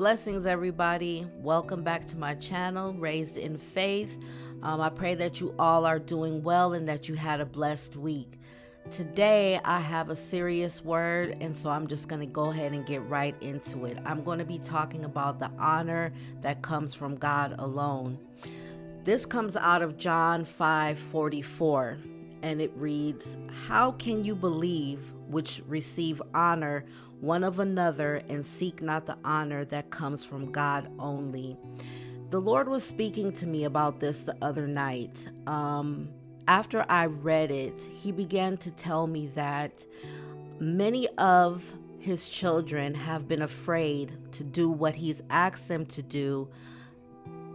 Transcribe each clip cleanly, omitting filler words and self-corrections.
Blessings, everybody. Welcome back to my channel, Raised in Faith. I pray that you all are doing well and that you had a blessed week. Today, I have a serious word, and so I'm just going to go ahead and get right into it. I'm going to be talking about the honor that comes from God alone. This comes out of John 5:44, and it reads, "How can you believe which receive honor one of another and seek not the honor that comes from God only?" The Lord was speaking to me about this the other night. After I read it, He began to tell me that many of His children have been afraid to do what He's asked them to do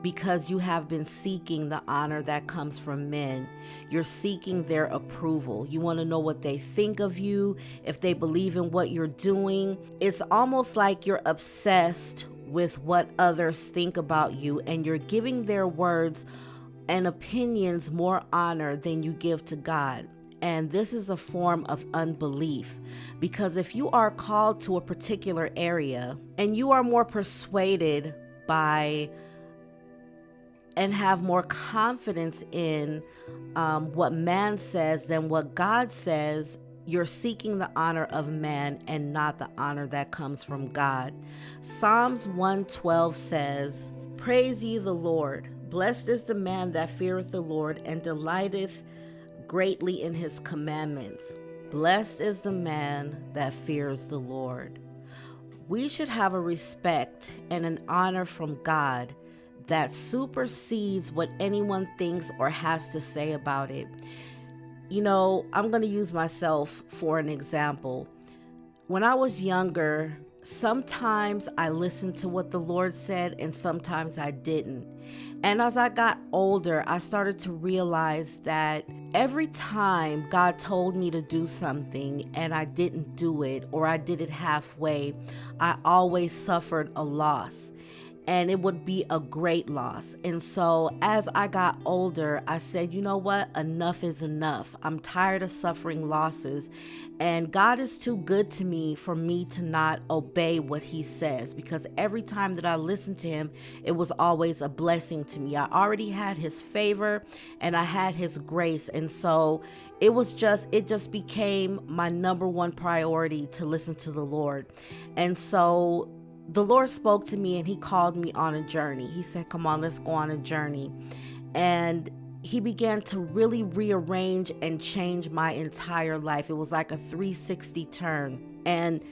because you have been seeking the honor that comes from men. You're seeking their approval. You want to know what they think of you, if they believe in what you're doing. It's almost like you're obsessed with what others think about you, and you're giving their words and opinions more honor than you give to God. And this is a form of unbelief, because if you are called to a particular area and you are more persuaded by and have more confidence in what man says than what God says, you're seeking the honor of man and not the honor that comes from God. Psalms 112 says, "Praise ye the Lord. Blessed is the man that feareth the Lord and delighteth greatly in his commandments. Blessed is the man that fears the Lord." We should have a respect and an honor from God that supersedes what anyone thinks or has to say about it. You know, I'm going to use myself for an example. When I was younger, sometimes I listened to what the Lord said and sometimes I didn't. And as I got older, I started to realize that every time God told me to do something and I didn't do it, or I did it halfway, I always suffered a loss. And it would be a great loss. And so as I got older, I said, you know what? Enough is enough. I'm tired of suffering losses. And God is too good to me for me to not obey what He says, because every time that I listened to Him, it was always a blessing to me. I already had His favor and I had His grace. And so it just became my number one priority to listen to the Lord. And so the Lord spoke to me and He called me on a journey. He said, "Come on, let's go on a journey." And He began to really rearrange and change my entire life. It was like a 360 turn. And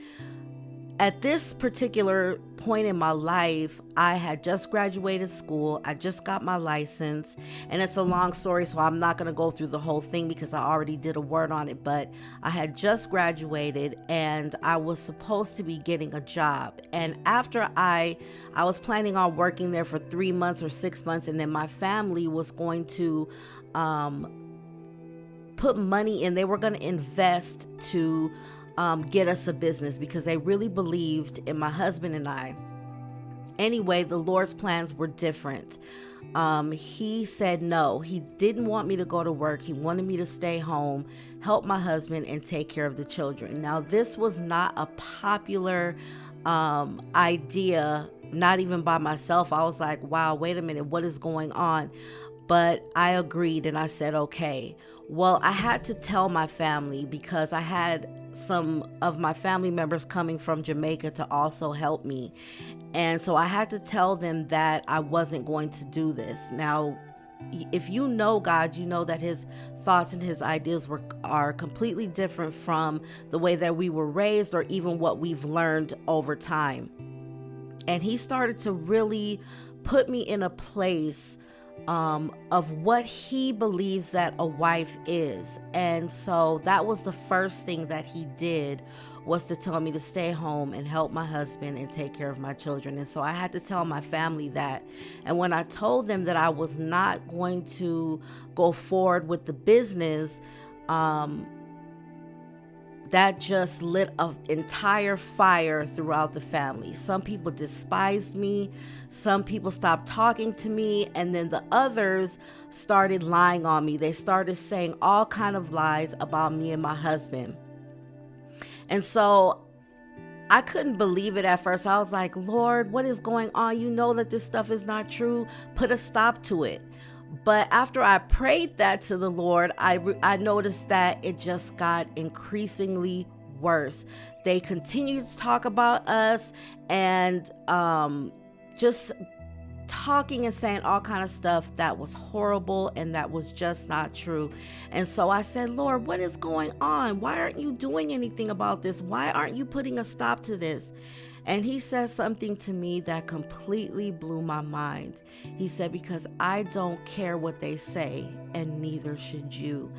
at this particular point in my life, I had just graduated school. I just got my license, and it's a long story, so I'm not going to go through the whole thing because I already did a word on it. But I had just graduated and I was supposed to be getting a job. And after I was planning on working there for 3 months or 6 months, and then my family was going to put money in. They were going to invest to get us a business because they really believed in my husband and I. Anyway, the Lord's plans were different. He said no. He didn't want me to go to work. He wanted me to stay home, help my husband, and take care of the children. Now, this was not a popular idea, not even by myself. I was like, wow, wait a minute, what is going on? But I agreed and I said, okay. Well, I had to tell my family because I had some of my family members coming from Jamaica to also help me. And so I had to tell them that I wasn't going to do this. Now, if you know God, you know that His thoughts and His ideas are completely different from the way that we were raised or even what we've learned over time. And He started to really put me in a place of what He believes that a wife is. And so that was the first thing that He did, was to tell me to stay home and help my husband and take care of my children. And so I had to tell my family that. And when I told them that I was not going to go forward with the business, that just lit an entire fire throughout the family. Some people despised me. Some people stopped talking to me. And then the others started lying on me. They started saying all kind of lies about me and my husband. And so I couldn't believe it at first. I was like, Lord, what is going on? You know that this stuff is not true. Put a stop to it. But after I prayed that to the Lord, I noticed that it just got increasingly worse. They continued to talk about us and just talking and saying all kind of stuff that was horrible and that was just not true. And so I said, Lord, what is going on? Why aren't you doing anything about this? Why aren't you putting a stop to this? And he said something to me that completely blew my mind. He said, because I don't care what they say, and neither should you.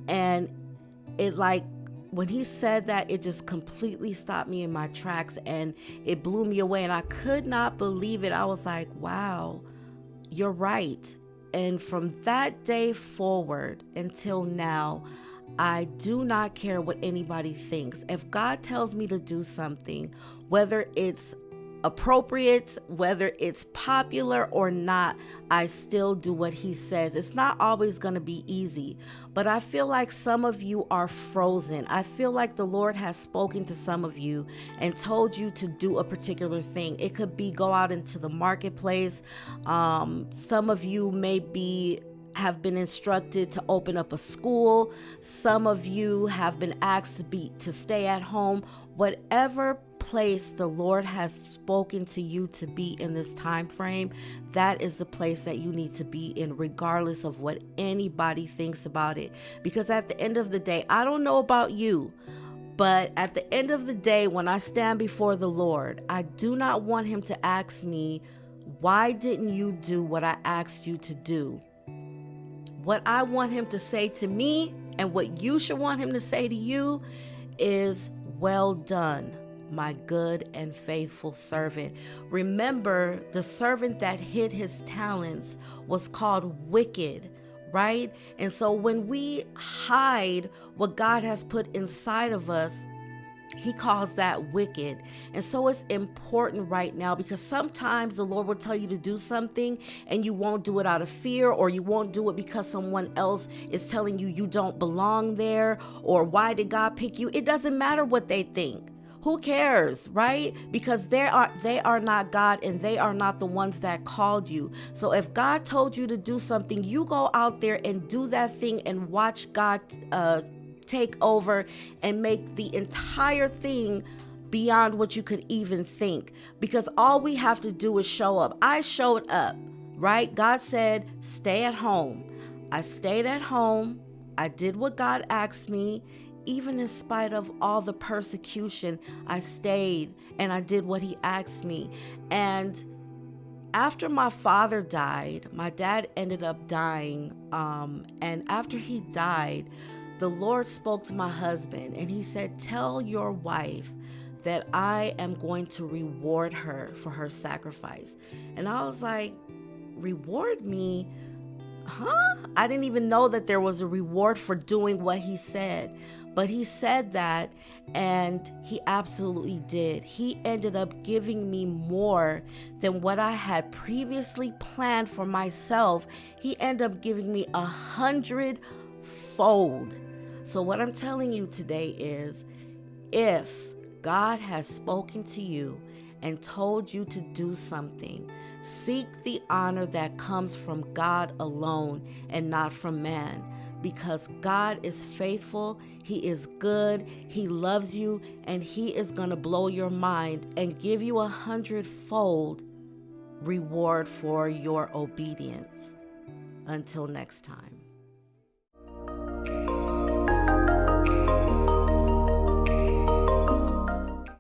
And it when he said that, it just completely stopped me in my tracks and it blew me away. And I could not believe it. I was like, wow, you're right. And from that day forward until now, I do not care what anybody thinks. If God tells me to do something, whether it's appropriate, whether it's popular or not, I still do what he says. It's not always going to be easy, but I feel like some of you are frozen. I feel like the Lord has spoken to some of you and told you to do a particular thing. It could be go out into the marketplace. Some of you have been instructed to open up a school. Some of you have been asked to stay at home. Whatever place the Lord has spoken to you to be in this time frame, that is the place that you need to be in, regardless of what anybody thinks about it. Because at the end of the day, I don't know about you, but at the end of the day, when I stand before the Lord, I do not want him to ask me, why didn't you do what I asked you to do? What I want him to say to me, and what you should want him to say to you, is, well done, my good and faithful servant. Remember, the servant that hid his talents was called wicked, right? And so when we hide what God has put inside of us, he calls that wicked. And so it's important right now, because sometimes the Lord will tell you to do something and you won't do it out of fear, or you won't do it because someone else is telling you you don't belong there, or why did God pick you? It doesn't matter what they think. Who cares, right? Because they are not God, and they are not the ones that called you. So if God told you to do something, you go out there and do that thing and watch God take over and make the entire thing beyond what you could even think. Because all we have to do is show up. I showed up, right? God said, stay at home. I stayed at home. I did what God asked me. Even in spite of all the persecution, I stayed and I did what he asked me. And after my father died, my dad ended up dying. And after he died, the Lord spoke to my husband and he said, tell your wife that I am going to reward her for her sacrifice. And I was like, reward me? Huh? I didn't even know that there was a reward for doing what he said. But he said that, and he absolutely did. He ended up giving me more than what I had previously planned for myself. He ended up giving me 100-fold. So what I'm telling you today is, if God has spoken to you and told you to do something, seek the honor that comes from God alone and not from man. Because God is faithful, he is good, he loves you, and he is going to blow your mind and give you 100-fold reward for your obedience. Until next time.